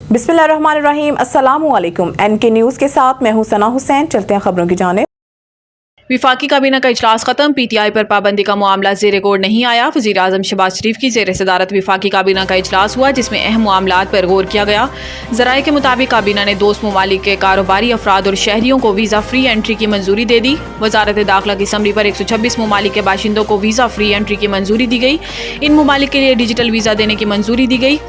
बिस्मिल्लाहिर्रहमानिर्रहीम। अस्सलाम वालेकुम। NK न्यूज़ के साथ मैं हूं सना हुसैन। चलते हैं खबरों की जानिब। विफाकी काबीना का इजलास खत्म। PTI पर पाबंदी का मामला ज़ेर गौर नहीं आया। वज़ीर आज़म शहबाज शरीफ की ज़ेर सदारत विफाकी काबीना का इजलास हुआ, जिसमें अहम मामलात पर गौर किया गया। ज़राए के मुताबिक काबीना ने दोस्त ममालिक के कारोबारी अफराद और शहरियों को वीज़ा फ्री एंट्री की मंजूरी दे दी। वजारत दाखिला की समरी पर 126 ममालिक के बाशिंदों को वीज़ा फ्री एंट्री की मंजूरी दी गई। इन ममालिक के लिए डिजिटल वीज़ा देने की मंजूरी दी गई।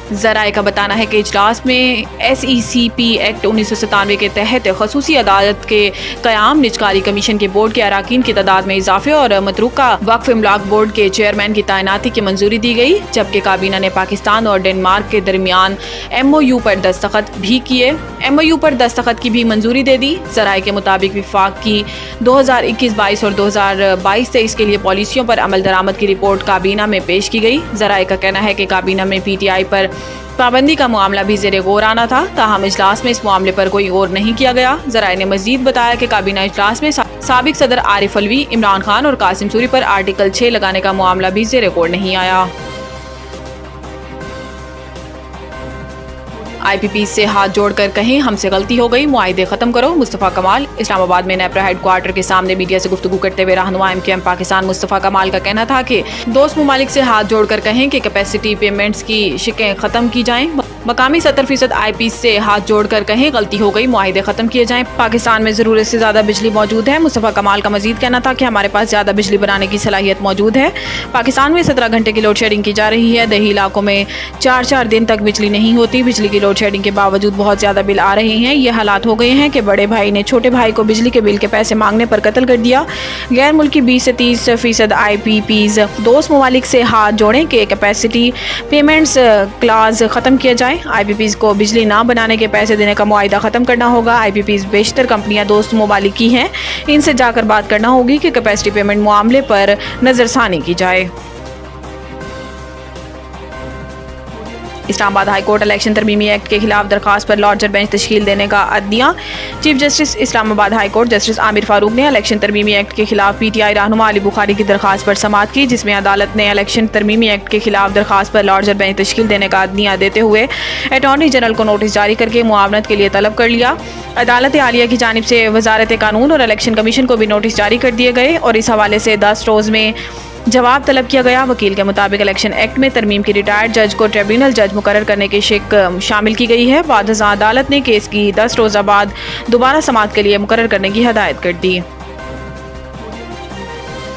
ज़राए का बताना है कि इजलास में SECP एक्ट 1997 के तहत खसूसी अदालत के क़याम, निजकारी कमीशन के बोर्ड के अराकीन की तादाद में इजाफे और मतरूका वक्फ इमलाक बोर्ड के चेयरमैन की तैनाती की मंजूरी दी गई। जबकि काबीना ने पाकिस्तान और डेनमार्क के दरमियान MOU पर दस्तखत भी किए। MOU पर दस्तखत की भी मंजूरी दे दी। ज़राए के मुताबिक विफाक की 2021-22 और 2022-23 के लिए पॉलिसियों पर अमल दरामद की रिपोर्ट काबीना में पेश की गई। ज़राए का कहना है कि काबीना में PTI पर पाबंदी का मामला भी ज़ेरे गौर आना था, ताहम इजलास में इस मामले पर कोई गौर नहीं किया गया। ज़राए ने मजीद बताया कि काबीना इजलास में साबिक सदर आरिफ अलवी, इमरान खान और कासिम सूरी पर आर्टिकल 6 लगाने का मामला भी ज़ेरे गौर नहीं आया। IPP से हाथ जोड़कर कहें हमसे गलती हो गई, मुआहिदे खत्म करो। मुस्तफ़ा कमाल इस्लामाबाद में नेपरा हेडक्वार्टर के सामने मीडिया से गुफ्तगू करते हुए रहनुमा MKM पाकिस्तान मुस्तफ़ा कमाल का कहना था कि दोस्त ममालिक से हाथ जोड़कर कहें कि कैपेसिटी पेमेंट्स की शिकें ख़त्म की जाएं। मकामी 70% IP से हाथ जोड़कर कहें गलती हो गई, मुआहिदे ख़त्म किए जाएं। पाकिस्तान में ज़रूरत से ज़्यादा बिजली मौजूद है। मुस्तफ़ा कमाल का मजीद कहना था कि हमारे पास ज़्यादा बिजली बनाने की सलाहियत मौजूद है। पाकिस्तान में 17 घंटे की लोड शेडिंग की जा रही है। दही इलाकों में 4-4 दिन तक बिजली नहीं होती। बिजली की लोड शेडिंग के बावजूद बहुत ज़्यादा बिल आ रहे हैं। ये हालात हो गए हैं कि बड़े भाई ने छोटे भाई को बिजली के बिल के पैसे मांगने पर कत्ल कर दिया। गैर मुल्की 20 से 30% IPPs दोस्त ममालिक से हाथ जोड़ें कि कैपेसिटी पेमेंट्स क्लाज ख़त्म किया जाए। IPPs को बिजली ना बनाने के पैसे देने का मुआहिदा ख़त्म करना होगा। IPPs बेशतर कंपनियां दोस्त ममालिक की हैं, इनसे जाकर बात करना होगी कि कैपेसिटी पेमेंट मामले पर नज़रसानी की जाए। इस्लामाबाद हाई कोर्ट इलेक्शन तरमीमी एक्ट के खिलाफ दरखास्त पर लार्जर बेंच तश्कील देने का अदनिया। Chief justice Islamabad high court justice Aamir Farooq ने इलेक्शन तरमीमी एक्ट के खिलाफ PTI रहनुमा अली बुखारी की दरखास्त पर समाअत की, जिसमें अदालत ने इलेक्शन तरमीमी एक्ट के खिलाफ दरखास्त पर लार्जर बेंच तश्कील देने का अदनिया देते हुए अटॉर्नी जनरल को नोटिस जारी करके मुआवनत के लिए तलब कर लिया। अदालत आलिया की जानिब से वजारत कानून और इलेक्शन कमीशन को भी नोटिस जारी कर दिए गए और इस हवाले से 10 रोज़ में जवाब तलब किया गया। वकील के मुताबिक इलेक्शन एक्ट में तरमीम की रिटायर्ड जज को ट्रिब्यूनल जज मुकर्रर करने की शिक शामिल की गई है। बाद अदालत ने केस की 10 रोज़ा बाद दोबारा समाअत के लिए मुकर्रर करने की हदायत कर दी।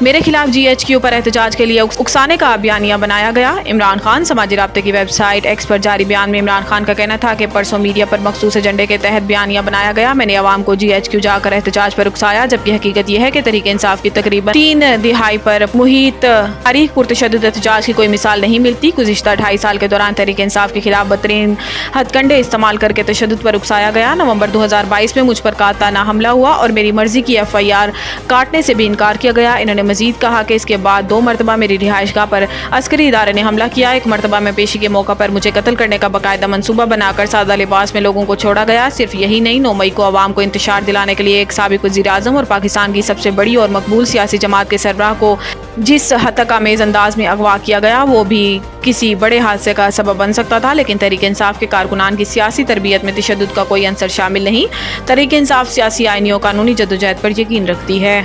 मेरे खिलाफ GHQ पर एहतजाज के लिए उकसाने का बयानिया बनाया गया। इमरान खान समाजी राब्ते की वेबसाइट X पर जारी बयान में इमरान खान का कहना था कि परसों मीडिया पर मखसूस एजेंडे के तहत बयानिया बनाया गया। मैंने अवाम को GHQ जाकर एहतजाज पर उकसाया, जबकि हकीकत यह है कि तहरीक इंसाफ की तकरीबन 3 दिहाई पर मुहित तारीख पुरतशद्दुद एहतजाज की कोई मिसाल नहीं मिलती। गुज़िश्ता 2.5 साल के दौरान तहरीक इंसाफ के खिलाफ बदतरीन हथकंडे इस्तेमाल करके तशद्दुद पर उकसाया गया। नवंबर 2022 में मुझ पर काताना हमला हुआ और मेरी मर्जी की FIR काटने से भी इनकार किया गया। इन्होंने मजीद कहा कि इसके बाद 2 मरतबा मेरी रिहाइशगाह पर अस्करी इदारे ने हमला किया। एक मरतबा में पेशी के मौका पर मुझे कत्ल करने का बाकायदा मंसूबा बनाकर सादा लिबास में लोगों को छोड़ा गया। सिर्फ यही नहीं, 9 मई को अवाम को इंतशार दिलाने के लिए एक साबिक वज़ीर आज़म और पाकिस्तान की सबसे बड़ी और मकबूल सियासी जमात के सरबराह को जिस हद तक आमेज़ अंदाज में अगवा किया गया, वो भी किसी बड़े हादसे का सबब बन सकता था। लेकिन तहरीक इंसाफ के कारकुनान की सियासी तरबियत में तशद्दुद का कोई अंसर शामिल नहीं। तहरीक इंसाफ सियासी आईनी और कानूनी जद्दोजहद पर यकीन रखती है।